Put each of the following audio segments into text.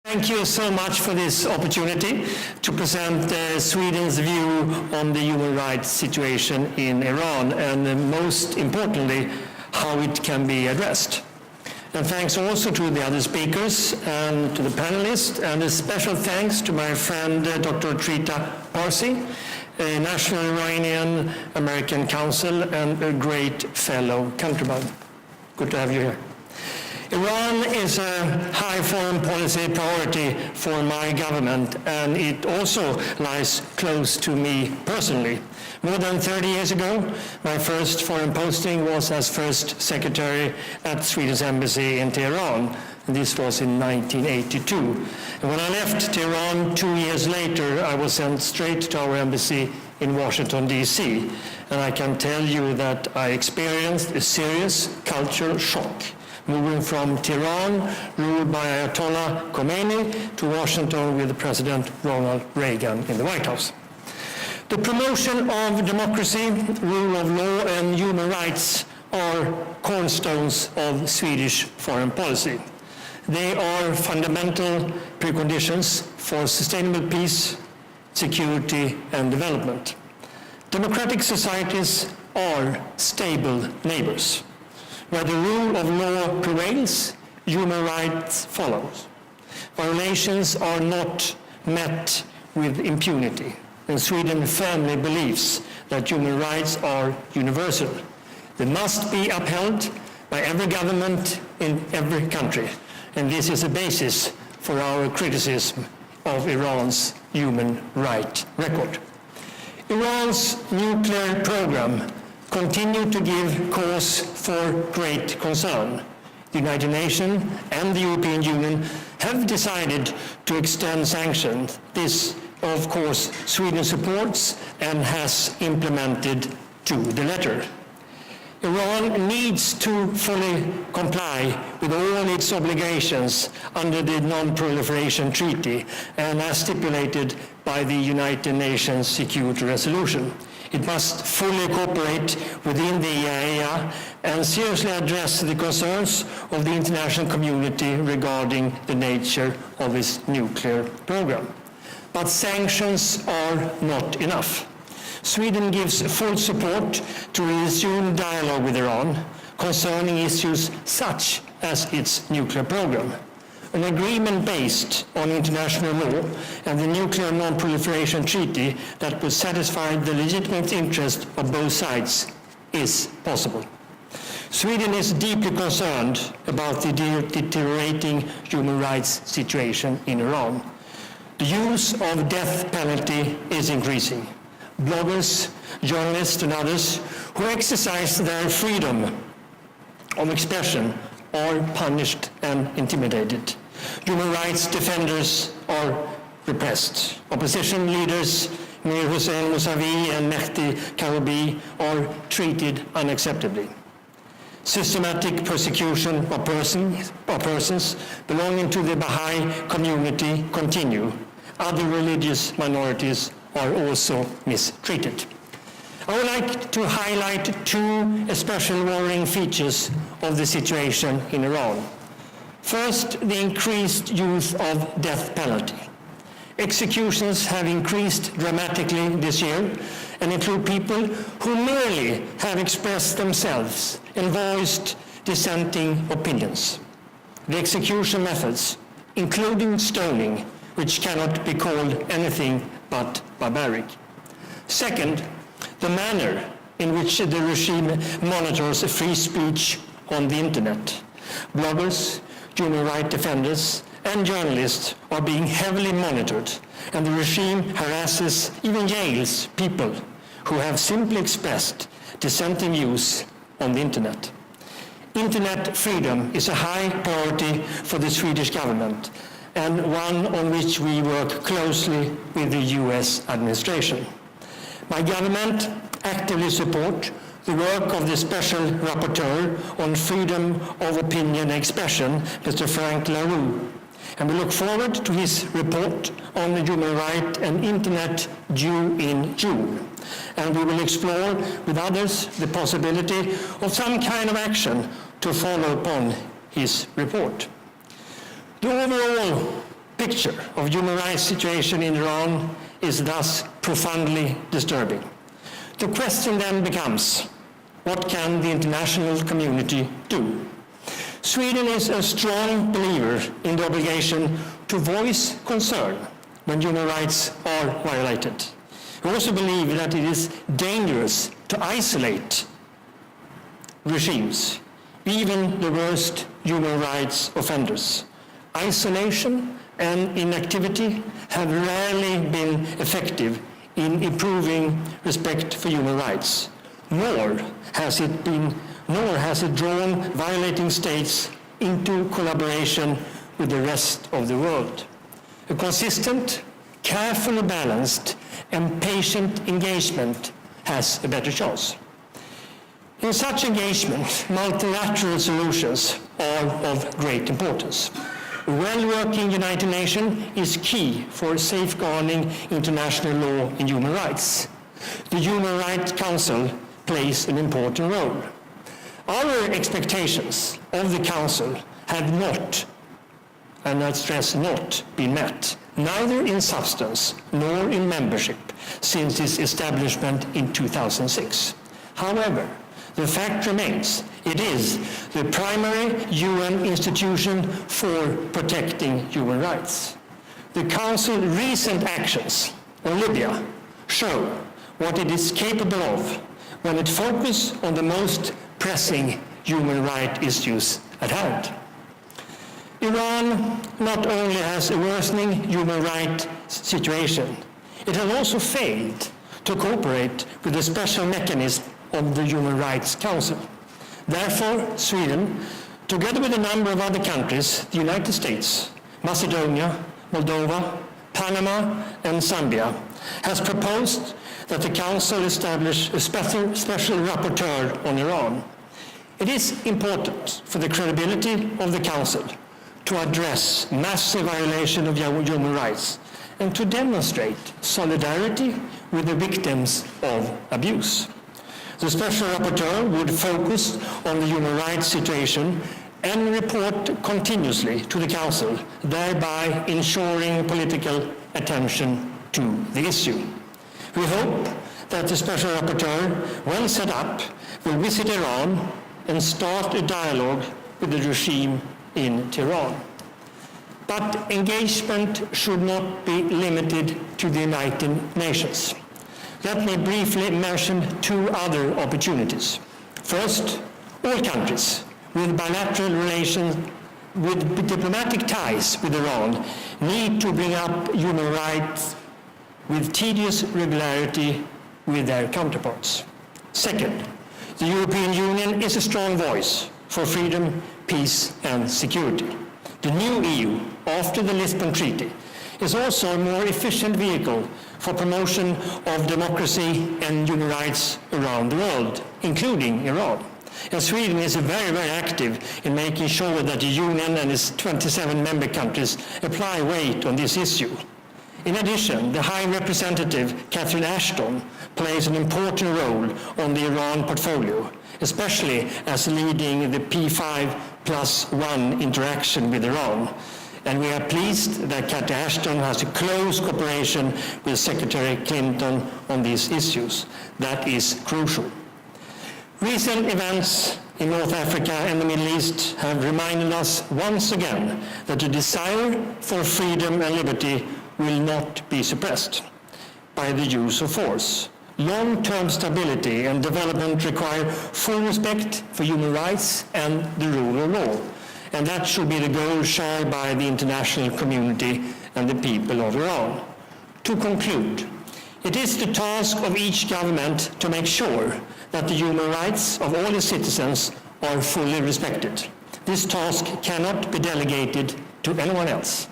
Thank you so much for this opportunity to present Sweden's view on the human rights situation in Iran and most importantly, how it can be addressed. And thanks also to the other speakers and to the panelists, and a special thanks to my friend Dr. Trita Parsi, a National Iranian American Council and a great fellow countryman. Good to have you here. Iran is a high foreign policy priority for my government, and it also lies close to me personally. More than 30 years ago, my first foreign posting was as First Secretary at Swedish Embassy in Tehran, and this was in 1982. And when I left Tehran 2 years later, I was sent straight to our embassy in Washington, D.C., and I can tell you that I experienced a serious cultural shock, moving from Tehran, ruled by Ayatollah Khomeini, to Washington with President Ronald Reagan in the White House. The promotion of democracy, rule of law, and human rights are cornerstones of Swedish foreign policy. They are fundamental preconditions for sustainable peace, security, and development. Democratic societies are stable neighbors. Where the rule of law prevails, human rights follows. Violations are not met with impunity, and Sweden firmly believes that human rights are universal. They must be upheld by every government in every country, and this is a basis for our criticism of Iran's human rights record. Iran's nuclear program continue to give cause for great concern. The United Nations and the European Union have decided to extend sanctions. This, of course, Sweden supports and has implemented to the letter. Iran needs to fully comply with all its obligations under the Non-Proliferation Treaty and as stipulated by the United Nations Security Resolution. It must fully cooperate within the IAEA and seriously address the concerns of the international community regarding the nature of its nuclear program. But sanctions are not enough. Sweden gives full support to resume dialogue with Iran concerning issues such as its nuclear program. An agreement based on international law and the Nuclear Non-Proliferation Treaty that would satisfy the legitimate interest of both sides is possible. Sweden is deeply concerned about the deteriorating human rights situation in Iran. The use of death penalty is increasing. Bloggers, journalists, and others who exercise their freedom of expression are punished and intimidated. Human rights defenders are repressed. Opposition leaders, Mir Hossein Mousavi and Mehdi Karoubi, are treated unacceptably. Systematic persecution of persons belonging to the Baha'i community continue. Other religious minorities are also mistreated. I would like to highlight two especially worrying features of the situation in Iran. First, the increased use of death penalty. Executions have increased dramatically this year and include people who merely have expressed themselves and voiced dissenting opinions. The execution methods, including stoning, which cannot be called anything but barbaric. Second, the manner in which the regime monitors free speech on the internet. Bloggers, human rights defenders, and journalists are being heavily monitored, and the regime harasses, even jails, people who have simply expressed dissenting views on the internet. Internet freedom is a high priority for the Swedish government, and one on which we work closely with the US administration. My government actively supports the work of the Special Rapporteur on freedom of opinion and expression, Mr. Frank LaRue, and we look forward to his report on the human rights and internet due in June. And we will explore with others the possibility of some kind of action to follow upon his report. The overall picture of human rights situation in Iran is thus profoundly disturbing. The question then becomes, what can the international community do? Sweden is a strong believer in the obligation to voice concern when human rights are violated. We also believe that it is dangerous to isolate regimes, even the worst human rights offenders. Isolation and inactivity have rarely been effective in improving respect for human rights, nor has it drawn violating states into collaboration with the rest of the world. A consistent, carefully balanced, and patient engagement has a better chance. In such engagement, multilateral solutions are of great importance. A well-working United Nations is key for safeguarding international law and human rights. The Human Rights Council plays an important role. Our expectations of the Council have not, and I stress not, been met, neither in substance nor in membership, since its establishment in 2006. However, the fact remains, it is the primary UN institution for protecting human rights. The Council's recent actions on Libya show what it is capable of when it focuses on the most pressing human rights issues at hand. Iran not only has a worsening human rights situation, it has also failed to cooperate with the special mechanism of the Human Rights Council. Therefore, Sweden, together with a number of other countries, the United States, Macedonia, Moldova, Panama, and Zambia, has proposed that the Council establish a special rapporteur on Iran. It is important for the credibility of the Council to address massive violation of human rights and to demonstrate solidarity with the victims of abuse. The Special Rapporteur would focus on the human rights situation and report continuously to the Council, thereby ensuring political attention to the issue. We hope that the Special Rapporteur, when set up, will visit Iran and start a dialogue with the regime in Tehran. But engagement should not be limited to the United Nations. Let me briefly mention two other opportunities. First, all countries with bilateral relations, with diplomatic ties with Iran, need to bring up human rights with tedious regularity with their counterparts. Second, the European Union is a strong voice for freedom, peace, and security. The new EU, after the Lisbon Treaty, is also a more efficient vehicle for promotion of democracy and human rights around the world, including Iran. And Sweden is very, very active in making sure that the Union and its 27 member countries apply weight on this issue. In addition, the High Representative Catherine Ashton plays an important role on the Iran portfolio, especially as leading the P5+1 interaction with Iran. And we are pleased that Catherine Ashton has a close cooperation with Secretary Clinton on these issues. That is crucial. Recent events in North Africa and the Middle East have reminded us once again that the desire for freedom and liberty will not be suppressed by the use of force. Long-term stability and development require full respect for human rights and the rule of law. And that should be the goal shared by the international community and the people of Iran. To conclude, it is the task of each government to make sure that the human rights of all its citizens are fully respected. This task cannot be delegated to anyone else.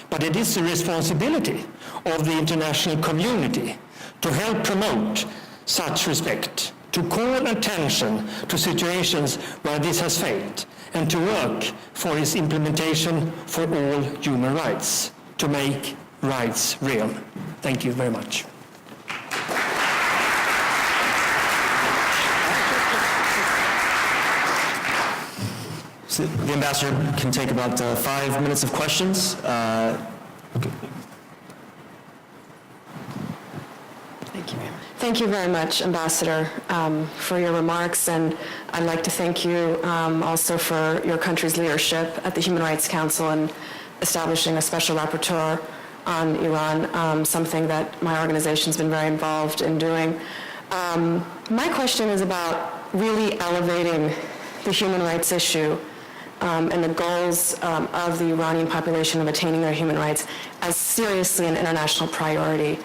But it is the responsibility of the international community to help promote such respect, to call attention to situations where this has failed, and to work for its implementation for all human rights, to make rights real. Thank you very much. So the ambassador can take about 5 minutes of questions. Thank you very much, Ambassador, for your remarks, and I'd like to thank you also for your country's leadership at the Human Rights Council and establishing a special rapporteur on Iran, something that my organization's been very involved in doing. My question is about really elevating the human rights issue and the goals of the Iranian population of attaining their human rights as seriously an international priority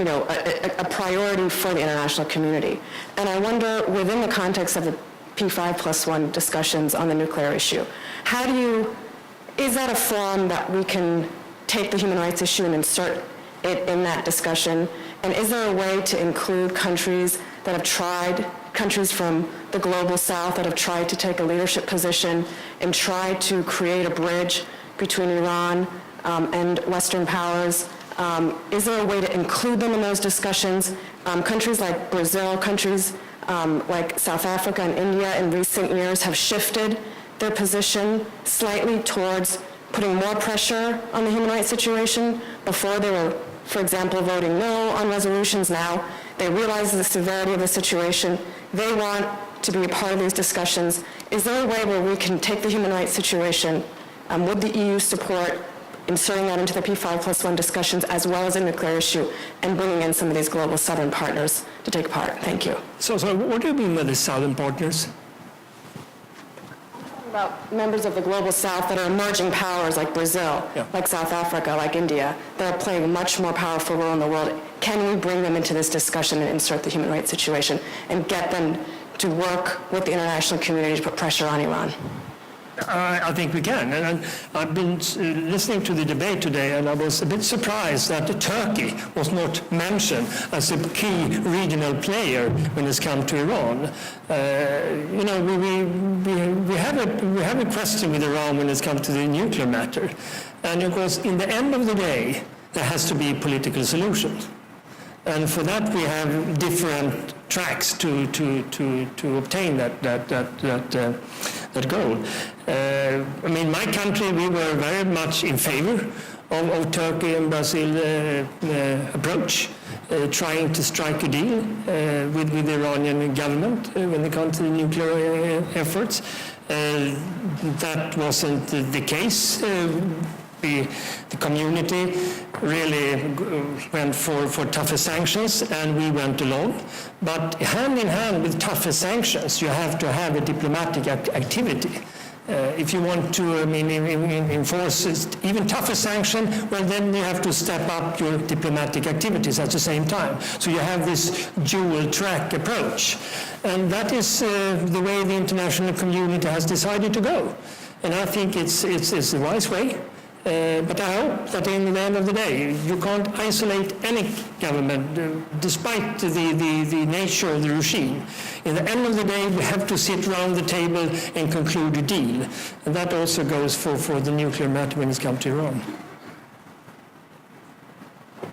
a priority for the international community. And I wonder, within the context of the P5+1 discussions on the nuclear issue, is that a forum that we can take the human rights issue and insert it in that discussion? And is there a way to include countries that have tried, countries from the global south that have tried to take a leadership position and try to create a bridge between Iran and Western powers? Is there a way to include them in those discussions? Countries like Brazil, countries like South Africa and India in recent years have shifted their position slightly towards putting more pressure on the human rights situation. Before they were, for example, voting no on resolutions. Now they realize the severity of the situation. They want to be a part of these discussions. Is there a way where we can take the human rights situation with the EU support, inserting that into the P5+1 discussions as well as a nuclear issue, and bringing in some of these global southern partners to take part? Thank you. So what do you mean by the southern partners? About members of the global south that are emerging powers like Brazil, like South Africa, like India, that are playing a much more powerful role in the world. Can we bring them into this discussion and insert the human rights situation and get them to work with the international community to put pressure on Iran? I think we can, and I've been listening to the debate today, and I was a bit surprised that Turkey was not mentioned as a key regional player when it's come to Iran. We have a question with Iran when it's come to the nuclear matter, and of course, in the end of the day, there has to be a political solution. And for that, we have different tracks to obtain that goal. My country, we were very much in favor of Turkey and Brazil approach, trying to strike a deal with the Iranian government when it comes to the nuclear efforts. That wasn't the case. The community really went for tougher sanctions, and we went along. But hand in hand with tougher sanctions, you have to have a diplomatic activity. If you want to enforce even tougher sanction, well, then you have to step up your diplomatic activities at the same time. So you have this dual track approach. And that is the way the international community has decided to go. And I think it's a wise way. But I hope that in the end of the day, you can't isolate any government, despite the nature of the regime. In the end of the day, we have to sit around the table and conclude a deal. And that also goes for the nuclear matter when it's come to Iran.